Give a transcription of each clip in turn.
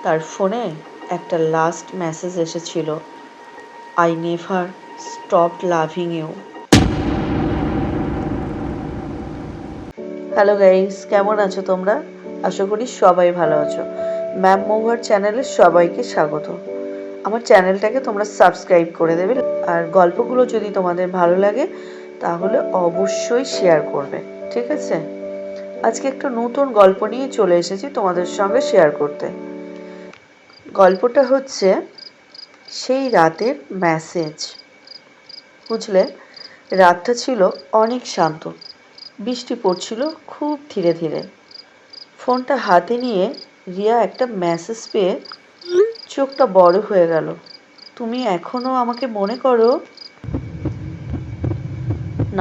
তার ফোনে একটা লাস্ট মেসেজ এসেছিল, I never stopped loving you. Hello guys, কেমন আছো তোমরা? আশা করি সবাই ভালো আছো। ম্যাম মহুয়ার চ্যানেলে সবাইকে স্বাগত। আমার চ্যানেলটাকে তোমরা সাবস্ক্রাইব করে দেবে, আর গল্পগুলো যদি তোমাদের ভালো লাগে তাহলে অবশ্যই শেয়ার করবে, ঠিক আছে? আজকে একটা নতুন গল্প নিয়ে চলে এসেছি তোমাদের সঙ্গে শেয়ার করতে। গল্পটা হচ্ছে সেই রাতের মেসেজ। বুঝলে, রাতটা ছিল অনেক শান্ত, বৃষ্টি পড়ছিল খুব ধীরে ধীরে। ফোনটা হাতে নিয়ে রিয়া একটা মেসেজ পেয়ে চোখটা বড় হয়ে গেল। তুমি এখনো আমাকে মনে করো?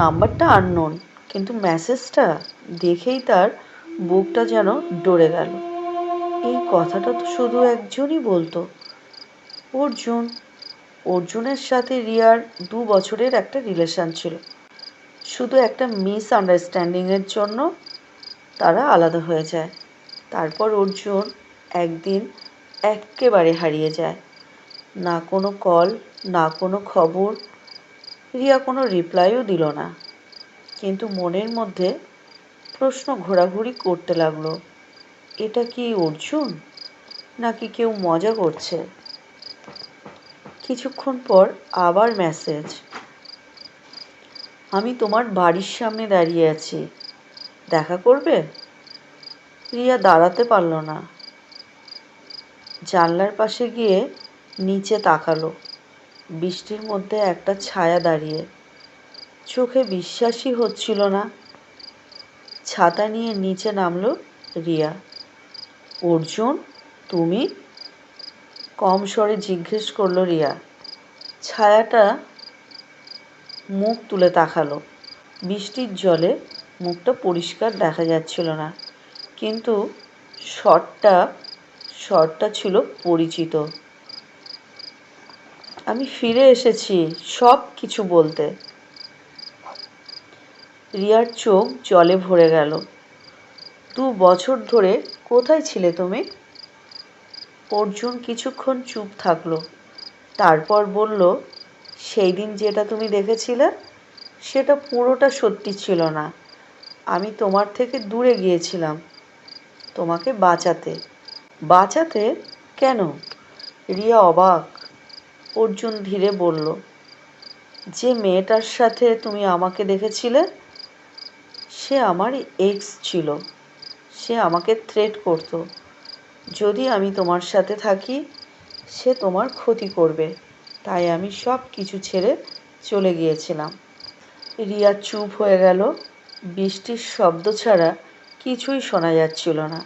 নাম্বারটা আননোন, কিন্তু মেসেজটা দেখেই তার বুকটা যেন ডরে গেল। এই কথাটা তো শুধু একজনই বলতো, অর্জুন। অর্জুনের সাথে রিয়ার 2 বছরের একটা রিলেশন ছিল। শুধু একটা মিসআন্ডারস্ট্যান্ডিংয়ের জন্য তারা আলাদা হয়ে যায়। তারপর অর্জুন একদিন একেবারে হারিয়ে যায়। না কোনো কল, না কোনো খবর। রিয়া কোনো রিপ্লাইও দিল না, কিন্তু মনের মধ্যে প্রশ্ন ঘোরাঘুরি করতে লাগলো, এটা কি অর্জুন, নাকি কেউ মজা করছে? কিছুক্ষণ পর আবার মেসেজ, আমি তোমার বাড়ির সামনে দাঁড়িয়ে আছি, দেখা করবে? রিয়া দাঁড়াতে পারল না, জানলার পাশে গিয়ে নিচে তাকালো। বৃষ্টির মধ্যে একটা ছায়া দাঁড়িয়ে, চোখে বিশ্বাসই হচ্ছিল না। ছাতা নিয়ে নিচে নামলো রিয়া। অর্জুন, তুমি? কম স্বরে জিজ্ঞেস করলো রিয়া। ছায়াটা মুখ তুলে তাকালো। বৃষ্টির জলে মুখটা পরিষ্কার দেখা যাচ্ছিল না, কিন্তু স্বরটা ছিল পরিচিত। আমি ফিরে এসেছি সব কিছু বলতে। রিয়ার চোখ জলে ভরে গেল। 2 বছর ধরে কোথায় ছিলে তুমি? অর্জুন কিছুক্ষণ চুপ থাকলো, তারপর বলল, সেই দিন যেটা তুমি দেখেছিলে সেটা পুরোটা সত্যি ছিল না। আমি তোমার থেকে দূরে গিয়েছিলাম তোমাকে বাঁচাতে। বাঁচাতে? কেন? রিয়া অবাক। অর্জুন ধীরে বলল, যে মেয়েটার সাথে তুমি আমাকে দেখেছিলে সে আমার এক্স ছিল। সে আমাকে থ্রেট করত, যদি আমি তোমার সাথে থাকি সে তোমার ক্ষতি করবে। তাই আমি সব কিছু ছেড়ে চলে গিয়েছিলাম। রিয়া চুপ হয়ে গেল। বৃষ্টির শব্দ ছাড়া কিছুই শোনা যাচ্ছিল না।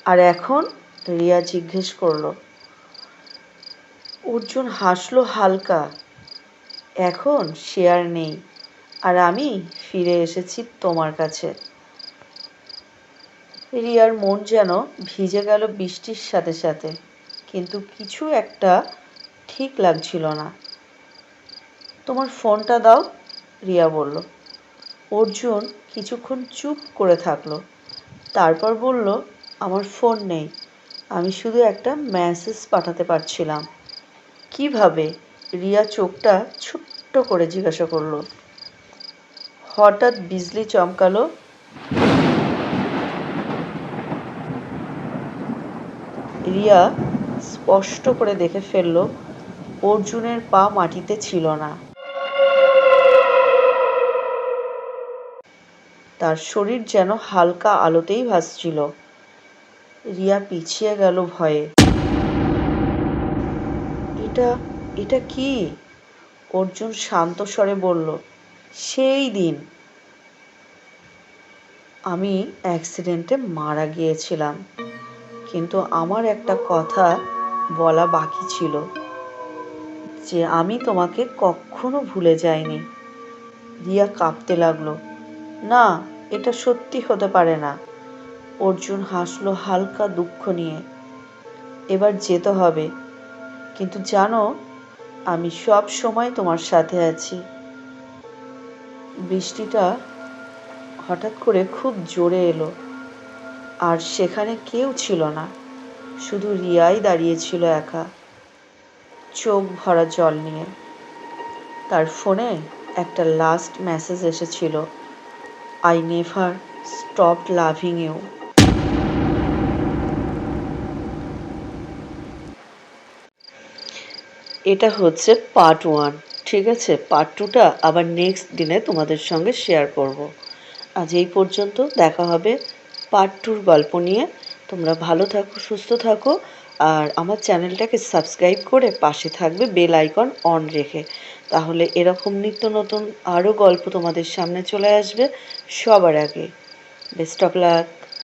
আর এখন? রিয়া জিজ্ঞেস করলো। অর্জুন হাসলো হালকা। এখন সে আর নেই, আর আমি ফিরে এসেছি তোমার কাছে। রিয়ার মন যেন ভিজে গেল বৃষ্টির সাথে সাথে, কিন্তু কিছু একটা ঠিক লাগছিল না। তোমার ফোনটা দাও, রিয়া বলল। অর্জুন কিছুক্ষণ চুপ করে থাকলো, তারপর বলল, আমার ফোন নেই, আমি শুধু একটা মেসেজ পাঠাতে পারছিলাম। কিভাবে? রিয়া চোখটা ছোট্ট করে জিজ্ঞাসা করলো। হঠাৎ বিজলি চমকালো। রিয়া স্পষ্ট করে দেখে ফেলল, অর্জুনের পা মাটিতে ছিল না, তার শরীর যেন হালকা আলোতেই ভাসছিল। রিয়া পিছিয়ে গেল ভয়ে। এটা এটা কি? অর্জুন শান্ত স্বরে বলল, সেই দিন আমি অ্যাক্সিডেন্টে মারা গিয়েছিলাম, কিন্তু আমার একটা কথা বলা বাকি ছিল, যে আমি তোমাকে কখনো ভুলে যাইনি। রিয়া কাঁপতে লাগলো। না, এটা সত্যি হতে পারে না। অর্জুন হাসলো হালকা দুঃখ নিয়ে। এবার যেতে হবে, কিন্তু জানো, আমি সব সময় তোমার সাথে আছি। বৃষ্টিটা হঠাৎ করে খুব জোরে এলো, আর সেখানে কেউ ছিল না, শুধু রিয়াই দাঁড়িয়েছিল একা, চোখ ভরা জল নিয়ে। তার ফোনে একটা লাস্ট মেসেজ এসেছিল, I never stop loving you. এটা হচ্ছে পার্ট 1। ঠিক আছে, পার্ট 2টা আবার নেক্সট দিনে তোমাদের সঙ্গে শেয়ার করব। আজ এই পর্যন্ত, দেখা হবে পার্ট 2র গল্প নিয়ে। তোমরা ভালো থাকো, সুস্থ থাকো, আর আমার চ্যানেলটাকে সাবস্ক্রাইব করে পাশে থাকবে বেল আইকন অন রেখে। তাহলে এরকম নিত্য নতুন আরও গল্প তোমাদের সামনে চলে আসবে সবার আগে। Best of luck.